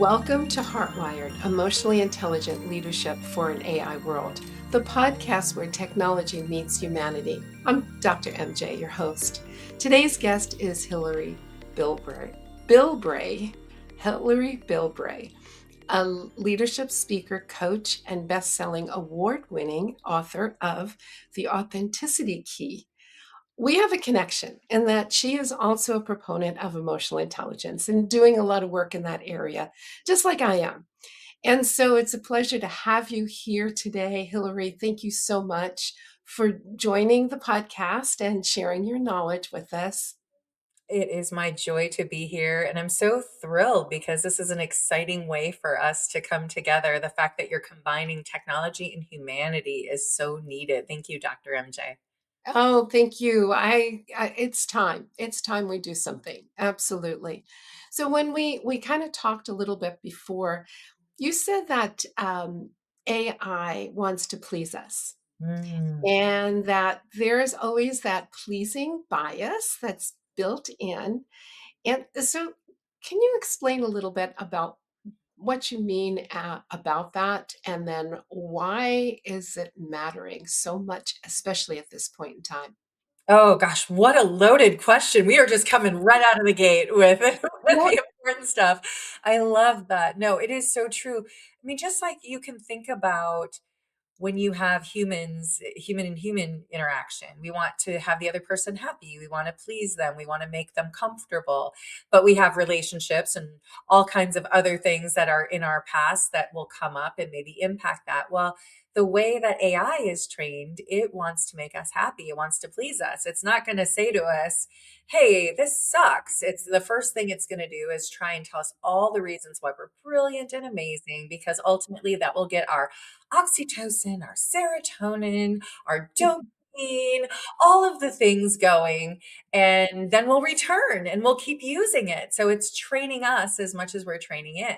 Welcome to HeartWired, Emotionally Intelligent Leadership for an AI World, the podcast where technology meets humanity. I'm Dr. MJ, your host. Today's guest is Hilary Hilary Bilbrey, a leadership speaker, coach, and best-selling award-winning author of The Authenticity Key. We have a connection in that she is also a proponent of emotional intelligence and doing a lot of work in that area, just like I am. And so it's a pleasure to have you here today, Hilary. Thank you so much for joining the podcast and sharing your knowledge with us. It is my joy to be here, and I'm so thrilled because this is an exciting way for us to come together. The fact that you're combining technology and humanity is so needed. Thank you, Dr. MJ. Oh, thank you. It's time. It's time we do something. Absolutely. So when we kind of talked a little bit before, you said that AI wants to please us, Mm. and that there's always that pleasing bias that's built in. And so, can you explain a little bit about what you mean about that, and then why is it mattering so much, especially at this point in time? Oh gosh, what a loaded question. We are just coming right out of the gate with, with Yeah. the important stuff. I love that. No, it is so true. I mean, just like you can think about when you have human and human interaction, we want to have the other person happy. We want to please them. We want to make them comfortable. But we have relationships and all kinds of other things that are in our past that will come up and maybe impact that. Well, the way that AI is trained, it wants to make us happy. It wants to please us. It's not going to say to us, hey, this sucks. It's the first thing it's going to do is try and tell us all the reasons why we're brilliant and amazing, because ultimately that will get our oxytocin, our serotonin, our dopamine, all of the things going. And then we'll return and we'll keep using it. So it's training us as much as we're training it.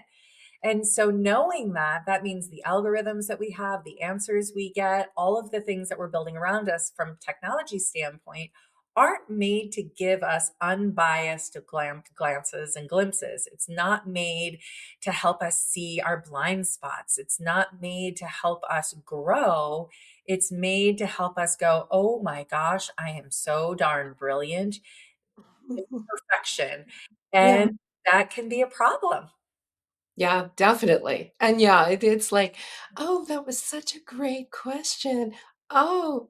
And so knowing that, that means the algorithms that we have, the answers we get, all of the things that we're building around us from a technology standpoint aren't made to give us unbiased glances and glimpses. It's not made to help us see our blind spots. It's not made to help us grow. It's made to help us go, oh my gosh, I am so darn brilliant. It's perfection. Yeah. And that can be a problem. Yeah, definitely. And yeah, it's like, oh, that was such a great question. Oh,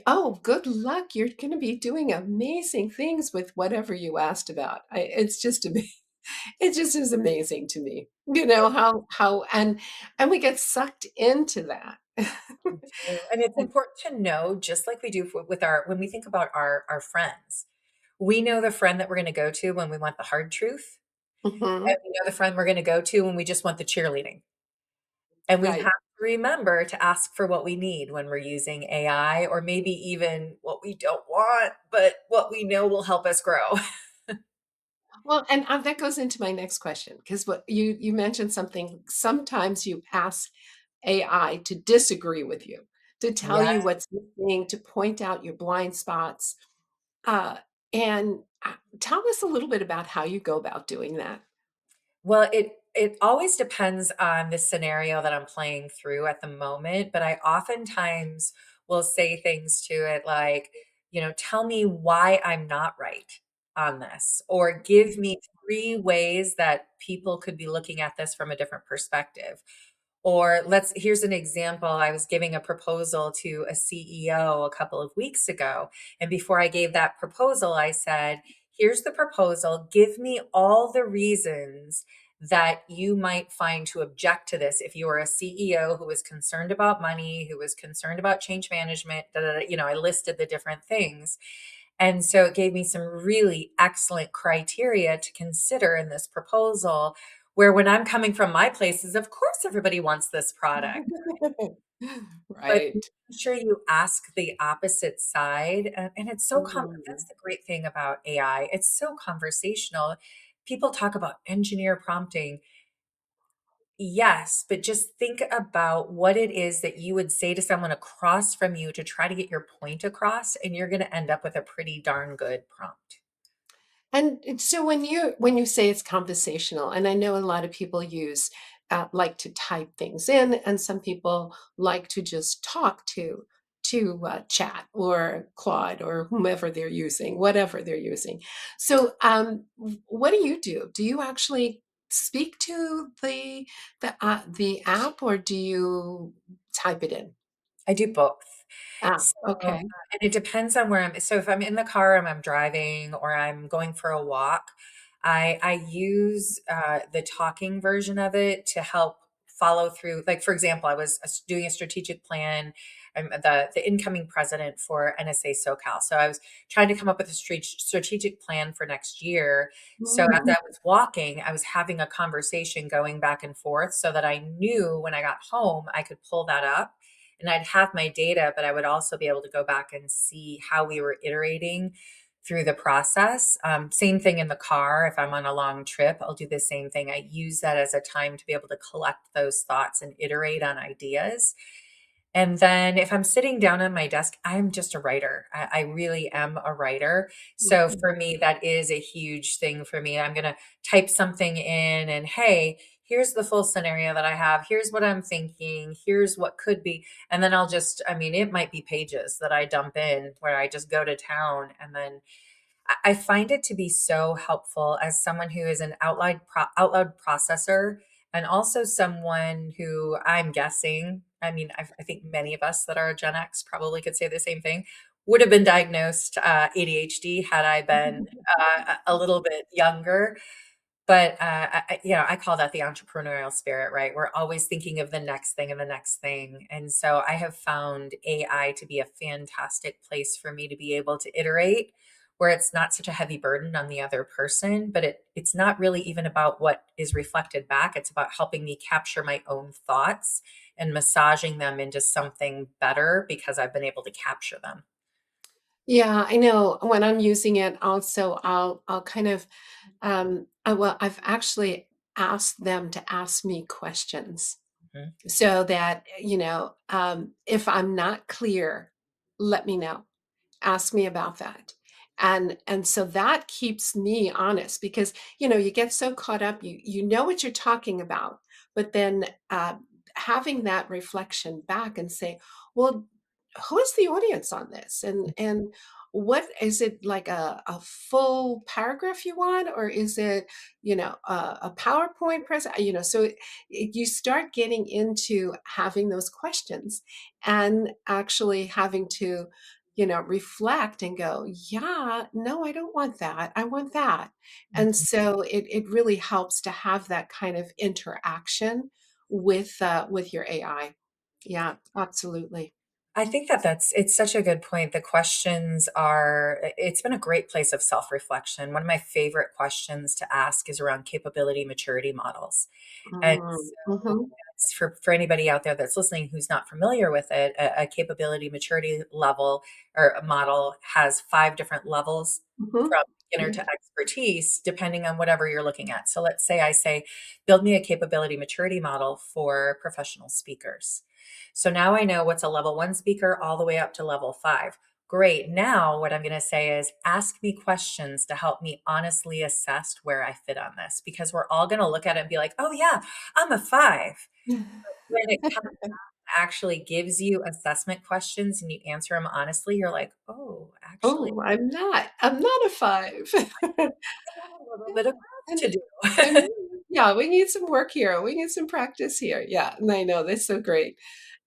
oh, good luck. You're going to be doing amazing things with whatever you asked about. It's just it just is amazing to me. And we get sucked into that. We do. And it's important to know, just like we do with our, when we think about our friends, we know the friend that we're going to go to when we want the hard truth. And Mhm. we know the friend we're going to go to when we just want the cheerleading. And we have Right. to remember to ask for what we need when we're using AI, or maybe even what we don't want, but what we know will help us grow. Well, and that goes into my next question, because what you mentioned something. Sometimes you ask AI to disagree with you, to tell Yes. you what's missing, to point out your blind spots. Uh, and tell us a little bit about how you go about doing that. Well, it always depends on the scenario that I'm playing through at the moment, but I oftentimes will say things to it like, tell me why I'm not right on this, or give me three ways that people could be looking at this from a different perspective. Or here's an example. I was giving a proposal to a CEO a couple of weeks ago. And before I gave that proposal, I said, here's the proposal. Give me all the reasons that you might find to object to this. If you are a CEO who is concerned about money, who is concerned about change management, I listed the different things. And so it gave me some really excellent criteria to consider in this proposal, where when I'm coming from my places, of course, everybody wants this product, but make Right. sure you ask the opposite side. And it's so, Mm. that's the great thing about AI. It's so conversational. People talk about engineer prompting. Yes, but just think about what it is that you would say to someone across from you to try to get your point across, and you're going to end up with a pretty darn good prompt. And so when you say it's conversational, and I know a lot of people like to type things in, and some people like to just talk to chat or Claude or whomever they're using, whatever they're using. So, what do you do? Do you actually speak to the app, or do you type it in? I do both. Ah, So, okay. and it depends on where so if I'm in the car and I'm driving or I'm going for a walk, I use the talking version of it to help follow through. Like for example, I was doing a strategic plan. I'm the incoming president for NSA SoCal, so I was trying to come up with a strategic plan for next year. So as Mm, I was walking, I was having a conversation going back and forth, so that I knew when I got home I could pull that up and I'd have my data, but I would also be able to go back and see how we were iterating through the process. Same thing in the car. If I'm on a long trip, I'll do the same thing. I use that as a time to be able to collect those thoughts and iterate on ideas. And then if I'm sitting down on my desk, I'm just a writer. I really am a writer. So mhm. for me, that is a huge thing for me. I'm going to type something in and, hey, here's the full scenario that I have. Here's what I'm thinking. Here's what could be. And then I'll just, I mean, it might be pages that I dump in where I just go to town and then I find it to be so helpful as someone who is an out loud processor and also someone who I'm guessing, I mean, I think many of us that are Gen X probably could say the same thing, would have been diagnosed ADHD had I been a little bit younger. But, I call that the entrepreneurial spirit, right? We're always thinking of the next thing and the next thing. And so I have found AI to be a fantastic place for me to be able to iterate where it's not such a heavy burden on the other person, but it's not really even about what is reflected back. It's about helping me capture my own thoughts and massaging them into something better because I've been able to capture them. Yeah, I know when I'm using it also, I'll kind of, well, I've actually asked them to ask me questions Mhm. so that, if I'm not clear, let me know. Ask me about that. And so that keeps me honest because, you get so caught up, you know what you're talking about, but then having that reflection back and say, well, who is the audience on this? And what is it, like a full paragraph you want, or is it, a PowerPoint present? So you start getting into having those questions and actually having to reflect and go, yeah, no, I don't want that. I want that. And Mhm. so it really helps to have that kind of interaction with your AI. Yeah, absolutely. I think that it's such a good point. The questions are, it's been a great place of self-reflection. One of my favorite questions to ask is around capability maturity models. And Mm, so mhm, it's for anybody out there that's listening who's not familiar with it, a capability maturity level or a model has 5 different levels mhm. from beginner Yeah. to expertise, depending on whatever you're looking at. So let's say I say, build me a capability maturity model for professional speakers. So now I know what's a level 1 speaker all the way up to level 5. Great. Now, what I'm going to say is ask me questions to help me honestly assess where I fit on this because we're all going to look at it and be like, oh, yeah, I'm a 5. When it actually gives you assessment questions and you answer them honestly, you're like, oh, actually, Oh, I'm not a 5. I have a little bit of growth And to and do. yeah, we need some work here. We need some practice here. Yeah, and I know that's so great.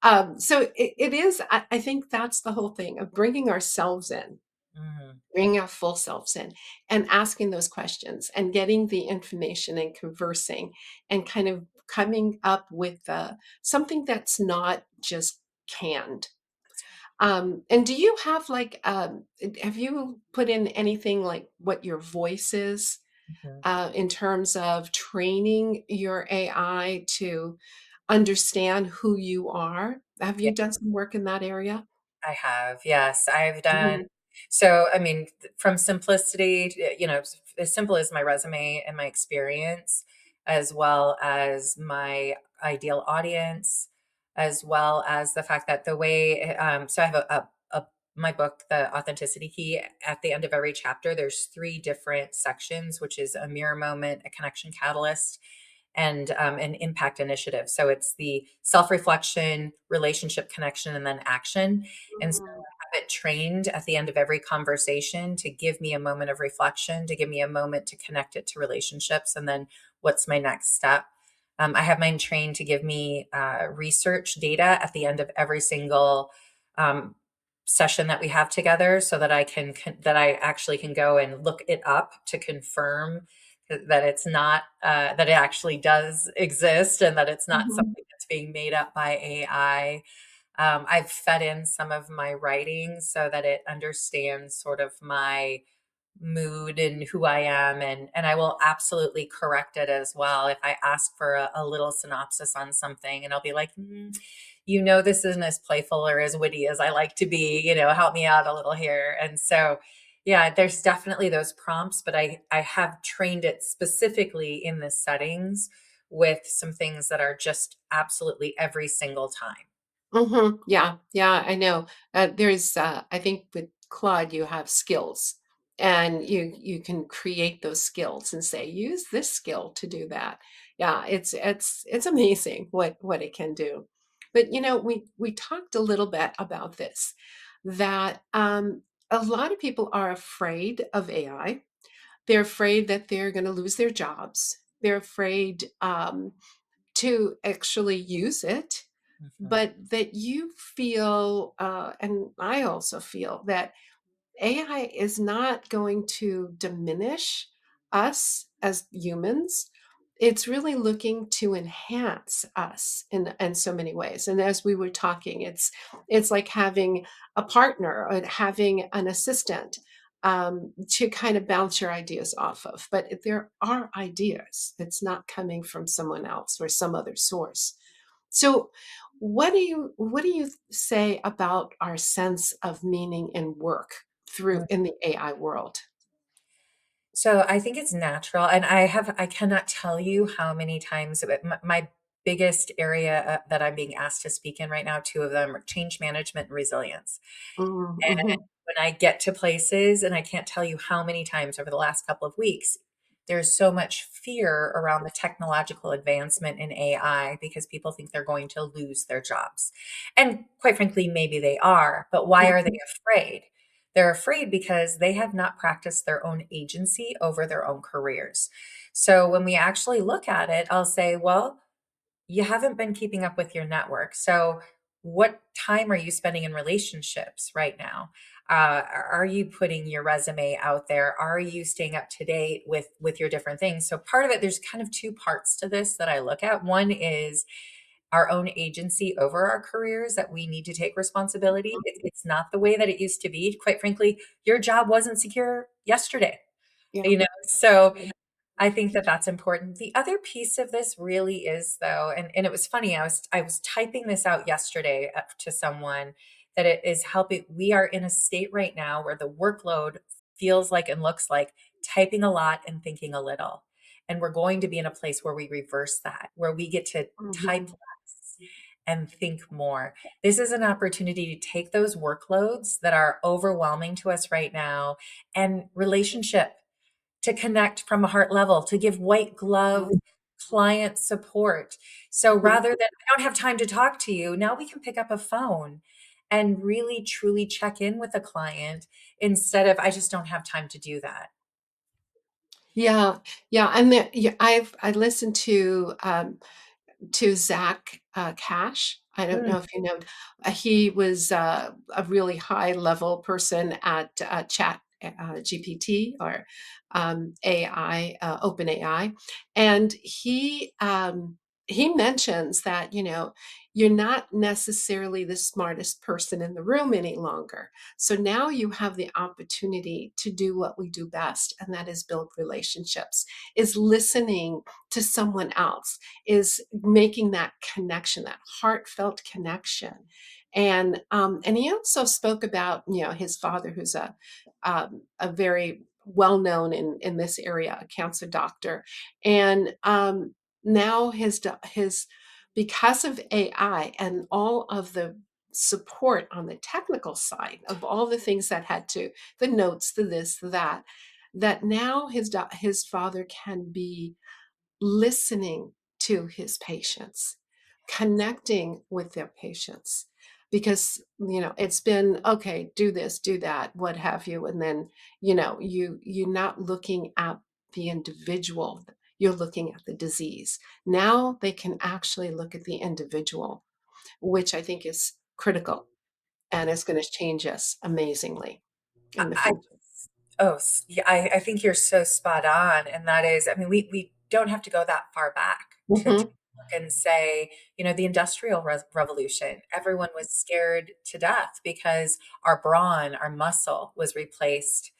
So it is. I think that's the whole thing of bringing ourselves in, Mhm. bringing our full selves in, and asking those questions, and getting the information, and conversing, and kind of coming up with something that's not just canned. That's And do you have like, have you put in anything like what your voice is? right. Mhm. In terms of training your AI to understand who you are? Have Yeah. you done some work in that area? I have, yes, I've done Mhm, so, I mean, from simplicity to, as simple as my resume and my experience, as well as my ideal audience, as well as the fact that the way, so I have a my book, The Authenticity Key, at the end of every chapter, there's three different sections, which is a mirror moment, a connection catalyst, and an impact initiative. So it's the self reflection, relationship connection, and then action. And so Mhm. I have it trained at the end of every conversation to give me a moment of reflection, to give me a moment to connect it to relationships, and then what's my next step. I have mine trained to give me research data at the end of every single um, session that we have together, so that that I actually can go and look it up to confirm that it's not that it actually does exist, and that it's not Mhm. something that's being made up by AI. I've fed in some of my writing so that it understands sort of my mood and who I am, and I will absolutely correct it as well if I ask for a little synopsis on something, and I'll be like, this isn't as playful or as witty as I like to be, help me out a little here. And so yeah, there's definitely those prompts, but I have trained it specifically in the settings with some things that are just absolutely every single time. Mhm. Yeah, yeah, I know. I think with Claude, you have skills, and you can create those skills and say, use this skill to do that. Yeah, it's amazing what it can do. But we talked a little bit about this, that a lot of people are afraid of AI. They're afraid that they're going to lose their jobs. They're afraid to actually use it, Mhm. but that you feel, and I also feel, that AI is not going to diminish us as humans. It's really looking to enhance us in so many ways. And as we were talking, it's like having a partner or having an assistant to kind of bounce your ideas off of. But if there are ideas, it's not coming from someone else or some other source. So, what do you say about our sense of meaning in work through in the AI world? So I think it's natural, and I cannot tell you how many times my biggest area that I'm being asked to speak in right now, two of them are change management and resilience. Mm, And mhm, when I get to places, and I can't tell you how many times over the last couple of weeks, there's so much fear around the technological advancement in AI because people think they're going to lose their jobs. And quite frankly, maybe they are, but why are they mhm, afraid? They're afraid because they have not practiced their own agency over their own careers. So when we actually look at it, I'll say, well, you haven't been keeping up with your network. So, what time are you spending in relationships right now? Are you putting your resume out there? Are you staying up to date with your different things? So, part of it, there's kind of two parts to this that I look at. One is our own agency over our careers, that we need to take responsibility. It's not the way that it used to be. Quite frankly, your job wasn't secure yesterday. yeah, So I think that that's important. The other piece of this really is, though, and it was funny. I was typing this out yesterday to someone, that it is helping. We are in a state right now where the workload feels like and looks like typing a lot and thinking a little, and we're going to be in a place where we reverse that, where we get to type mhm, less and think more. This is an opportunity to take those workloads that are overwhelming to us right now, and relationship, to connect from a heart level, to give white glove client support. So mhm. rather than, I don't have time to talk to you, now we can pick up a phone and really truly check in with a client, instead of, I just don't have time to do that. Yeah, yeah, and yeah, I listened to Zach Cash. I don't Mm, know if you know. He was a really high level person at Chat GPT, or AI, OpenAI, and he mentions that you're not necessarily the smartest person in the room any longer. So now you have the opportunity to do what we do best, and that is build relationships, is listening to someone else, is making that connection, that heartfelt connection. And he also spoke about his father, who's a very well known in this area, a cancer doctor, and now his because of AI and all of the support on the technical side of all the things that had to, the notes, the this, the that, that now his father can be listening to his patients, connecting with their patients. Because, it's been, okay, do this, do that, what have you. And then, you're not looking at the individual, you're looking at the disease. Now they can actually look at the individual, which I think is critical, and it's going to change us amazingly in the I future. yeah, I think you're so spot on, and that is, I mean, we don't have to go that far back to Mhm. look and say, the Industrial Revolution, everyone was scared to death because our brawn, our muscle was replaced.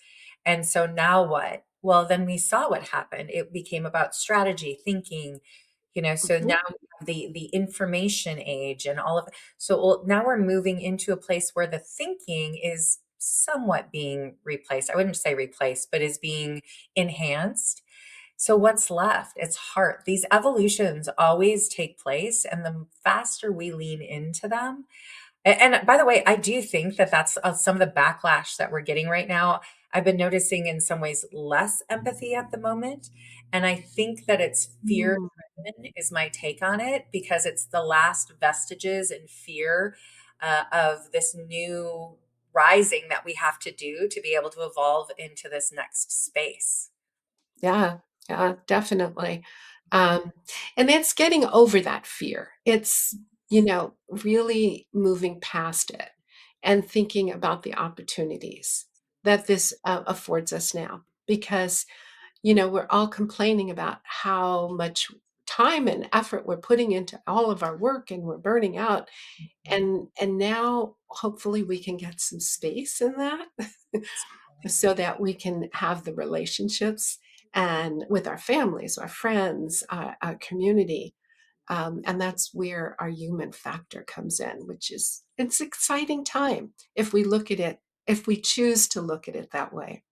And so now what? Well, then we saw what happened. It became about strategy, thinking, so now Mhm. we have the information age and all of, so now we're moving into a place where the thinking is somewhat being replaced. I wouldn't say replaced, but is being enhanced. So what's left? It's heart. These evolutions always take place, and the faster we lean into them, and by the way, I do think that that's some of the backlash that we're getting right now. I've been noticing in some ways less empathy at the moment. And I think that it's fear Mm. driven, is my take on it, because it's the last vestiges and fear of this new rising that we have to do to be able to evolve into this next space. Yeah, yeah, definitely. Um, and it's getting over that fear. It's, really moving past it and thinking about the opportunities that this affords us now. Because, we're all complaining about how much time and effort we're putting into all of our work and we're burning out. Mhm. And now hopefully we can get some space in that so that we can have the relationships and with our families, our friends, our community. And that's where our human factor comes in, which is, it's exciting time if we look at it, if we choose to look at it that way.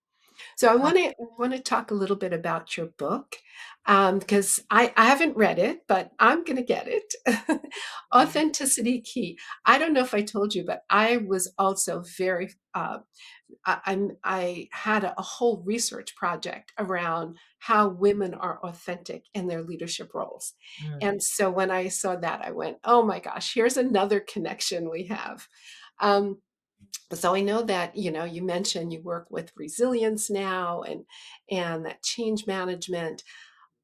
So I want to talk a little bit about your book, because I haven't read it, but I'm going to get it. Authenticity Key. I don't know if I told you, but I was also very I had a whole research project around how women are authentic in their leadership roles. Mm. And so when I saw that, I went, oh my gosh, here's another connection we have. Um, so I know that, you mentioned you work with resilience now and that change management,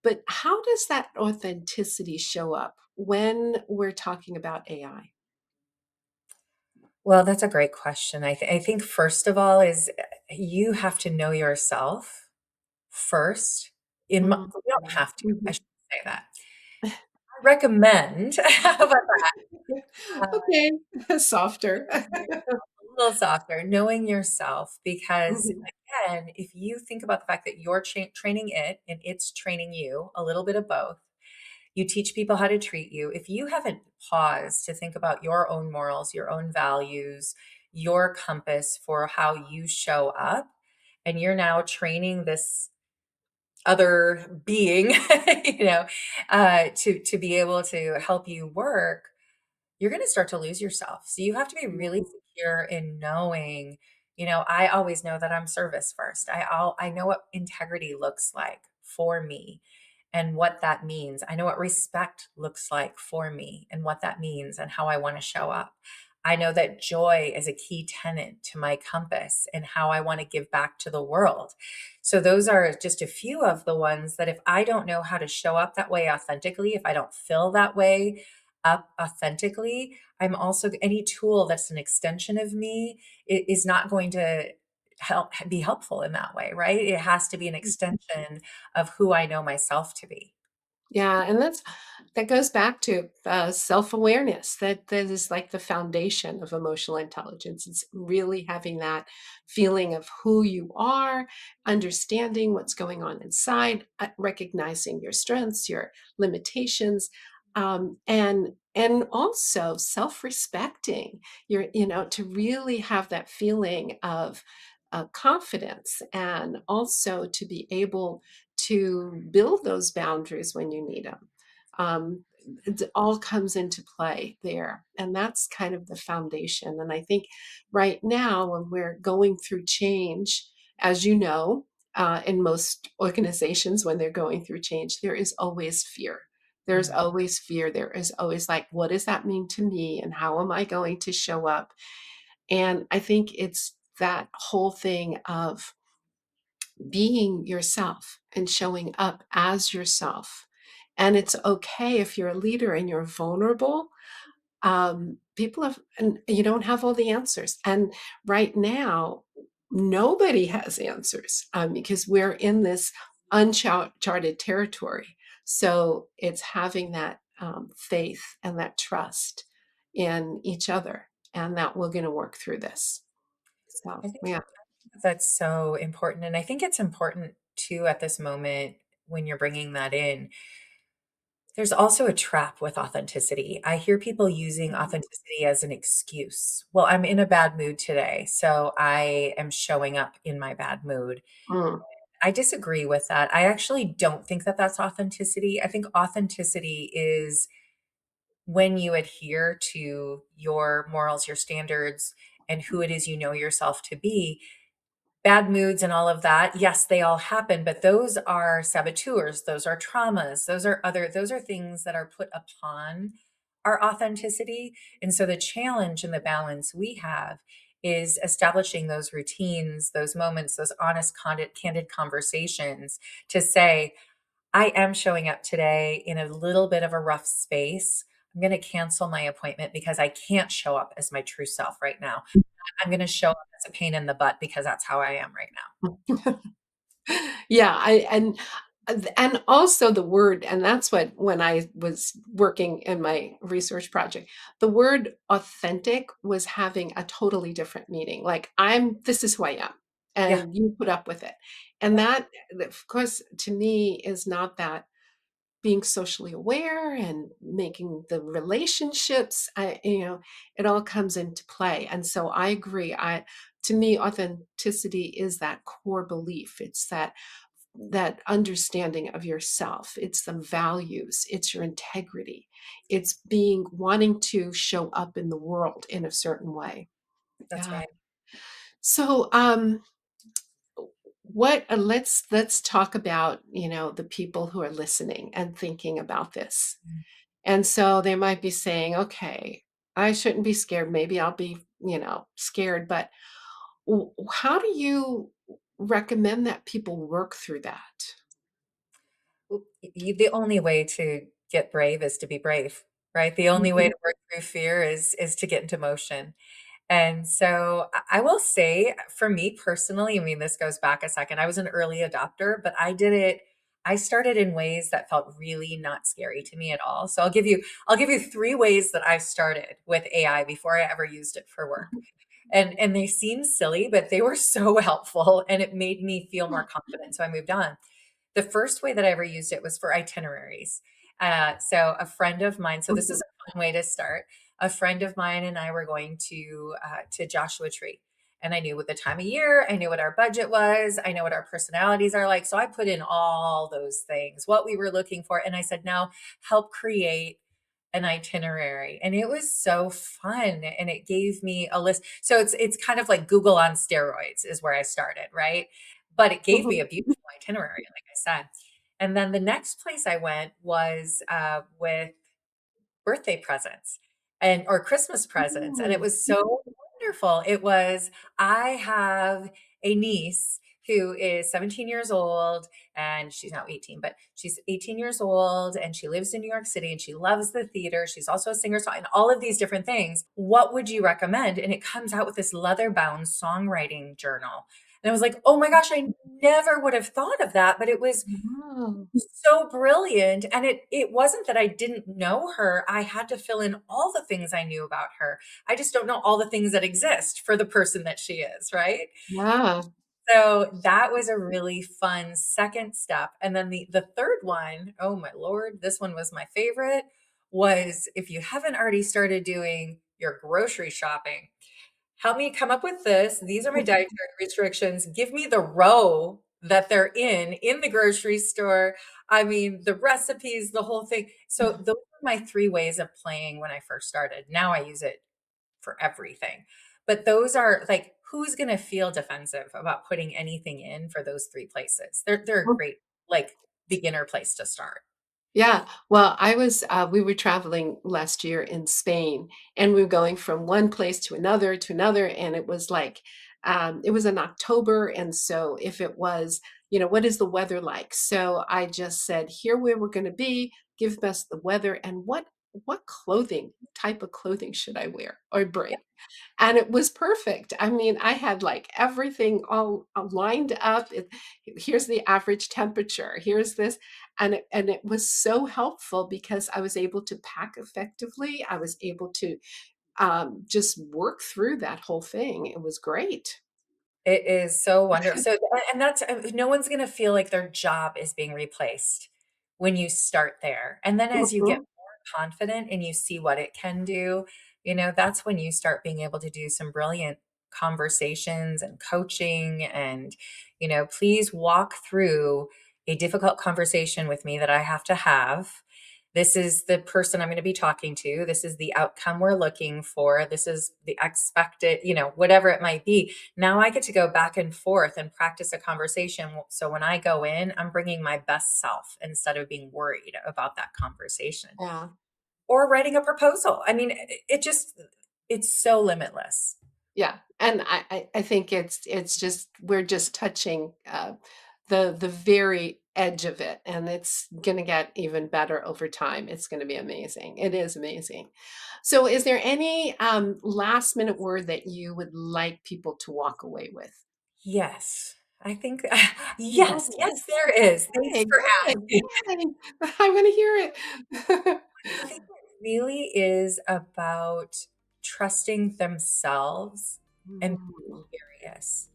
but how does that authenticity show up when we're talking about AI? Well, that's a great question. I think first of all is you have to know yourself first. Mm, You don't yeah. have to. I Mhm. should say that. I recommend, how about that? Okay, softer. A little softer, knowing yourself, because Mhm. again, if you think about the fact that you're training it and it's training you, a little bit of both, you teach people how to treat you. If you haven't paused to think about your own morals, your own values, your compass for how you show up, and you're now training this other being, to be able to help you work, you're going to start to lose yourself. So you have to be really secure in knowing, I always know that I'm service first. I know what integrity looks like for me and what that means. I know what respect looks like for me and what that means and how I want to show up. I know that joy is a key tenet to my compass and how I want to give back to the world. So those are just a few of the ones that if I don't know how to show up that way authentically, if I don't feel that way up authentically, I'm also, any tool that's an extension of me is not going to be helpful in that way, right? It has to be an extension of who I know myself to be. Yeah, and that goes back to self-awareness. That is like the foundation of emotional intelligence. It's really having that feeling of who you are, understanding what's going on inside, recognizing your strengths, your limitations, and also self-respecting. To really have that feeling of confidence, and also to be able to build those boundaries when you need them. it all comes into play there. And that's kind of the foundation. And I think right now, when we're going through change, as you know, in most organizations, when they're going through change, there is always fear. There's Mm. always fear. There is always like, what does that mean to me? And how am I going to show up? And I think it's that whole thing of being yourself and showing up as yourself. And it's okay if you're a leader and you're vulnerable. People have, and you don't have all the answers. And right now, nobody has answers because we're in this uncharted territory. So it's having that faith and that trust in each other, and that we're going to work through this. So, I think yeah. that's so important. And I think it's important too at this moment when you're bringing that in. There's also a trap with authenticity. I hear people using authenticity as an excuse. Well, I'm in a bad mood today, so I am showing up in my bad mood. Mm, I disagree with that. I actually don't think that that's authenticity. I think authenticity is when you adhere to your morals, your standards, and who it is you know yourself to be. Bad moods and all of that, yes, they all happen, but those are saboteurs, those are traumas, those are things that are put upon our authenticity. And so the challenge and the balance we have is establishing those routines, those moments, those honest, candid conversations to say, I am showing up today in a little bit of a rough space. I'm going to cancel my appointment because I can't show up as my true self right now. I'm going to show up as a pain in the butt because that's how I am right now. yeah, and also the word, and that's what when I was working in my research project, the word authentic was having a totally different meaning. Like this is who I am, Yeah. and you put up with it. And Yep. that, of course, to me is not that being socially aware and making the relationships, it all comes into play. And so I agree. To me, authenticity is that core belief. It's that understanding of yourself. It's the values. It's your integrity. It's being wanting to show up in the world in a certain way. That's Yeah. right. So, what let's talk about the people who are listening and thinking about this. Mm. And so they might be saying, okay, I shouldn't be scared. Maybe I'll be, scared. But how do you recommend that people work through that? The only way to get brave is to be brave, right? The only way Mhm. to work through fear is to get into motion. And so I will say for me personally, I mean, this goes back a second. I was an early adopter, but I started in ways that felt really not scary to me at all. So I'll give you three ways that I started with AI before I ever used it for work. And they seem silly, but they were so helpful and it made me feel more confident. So I moved on. The first way that I ever used it was for itineraries. So a friend of mine, so this is Mhm. a fun way to start. A friend of mine and I were going to Joshua Tree, and I knew what the time of year, I knew what our budget was, I know what our personalities are like. So I put in all those things, what we were looking for, and I said, "Now help create an itinerary." And it was so fun, and it gave me a list. So it's kind of like Google on steroids is where I started, right? But it gave me Mhm. a beautiful itinerary, like I said. And then the next place I went was with birthday presents and or Christmas presents, and it Mm. was so wonderful. It was I have a niece who is 17 years old, and she's now 18, but she's 18 years old and she lives in New York City and she loves the theater. She's also a singer song and all of these different things. What would you recommend? And it comes out with this leather bound songwriting journal. And I was like, oh my gosh, I never would have thought of that, but it was Wow. so brilliant. And it wasn't that I didn't know her. I had to fill in all the things I knew about her. I just don't know all the things that exist for the person that she is, right? Yeah. So that was a really fun second step. And then the third one, oh my Lord, this one was my favorite, was if you haven't already started doing your grocery shopping, help me come up with this. These are my dietary restrictions. Give me the row that they're in the grocery store. I mean, the recipes, the whole thing. So those are my three ways of playing when I first started. Now I use it for everything. But those are like, who's going to feel defensive about putting anything in for those three places? They're a great, like, beginner place to start. Yeah. Well, we were traveling last year in Spain, and we were going from one place to another. And it was like, it was in October. And so if it was, what is the weather like? So I just said, here where we're going to be, give us the weather and what type of clothing should I wear or Yeah. bring? And it was perfect. I mean, I had like everything all lined up. Here's the average temperature. Here's this, and it was so helpful because I was able to pack effectively. I was able to just work through that whole thing. It was great. It is so wonderful. So, and that's no one's gonna feel like their job is being replaced when you start there. And then as you get Mhm. more confident and you see what it can do, that's when you start being able to do some brilliant conversations and coaching and, please walk through a difficult conversation with me that I have to have. This is the person I'm going to be talking to. This is the outcome we're looking for. This is the expected, whatever it might be. Now I get to go back and forth and practice a conversation. So when I go in, I'm bringing my best self instead of being worried about that conversation Yeah. or writing a proposal. I mean, it's so limitless. Yeah, and I think it's just we're just touching the very edge of it, and it's going to get even better over time. It's going to be amazing. It is amazing. So, is there any last minute word that you would like people to walk away with? Yes. I think, Oh, yes, what? yes, there is. Thanks Okay, for good. asking. Yay. I want to hear it. I think it really is about trusting themselves and Mm, being curious.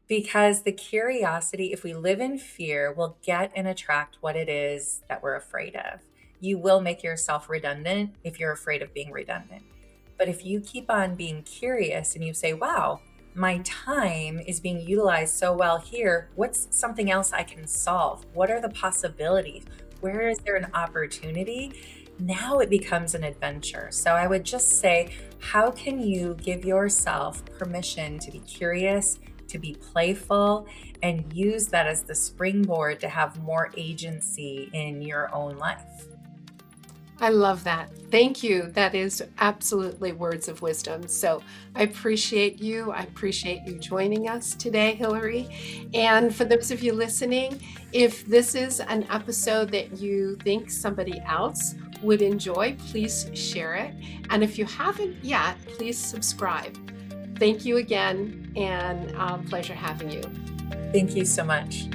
Because the curiosity, if we live in fear, will get and attract what it is that we're afraid of. You will make yourself redundant if you're afraid of being redundant. But if you keep on being curious and you say, wow, my time is being utilized so well here, what's something else I can solve? What are the possibilities? Where is there an opportunity? Now it becomes an adventure. So I would just say, how can you give yourself permission to be curious, to be playful, and use that as the springboard to have more agency in your own life? I love that. Thank you. That is absolutely words of wisdom. So I appreciate you. I appreciate you joining us today, Hilary. And for those of you listening, if this is an episode that you think somebody else would enjoy, please share it. And if you haven't yet, please subscribe. Thank you again, and pleasure having you. Thank you so much.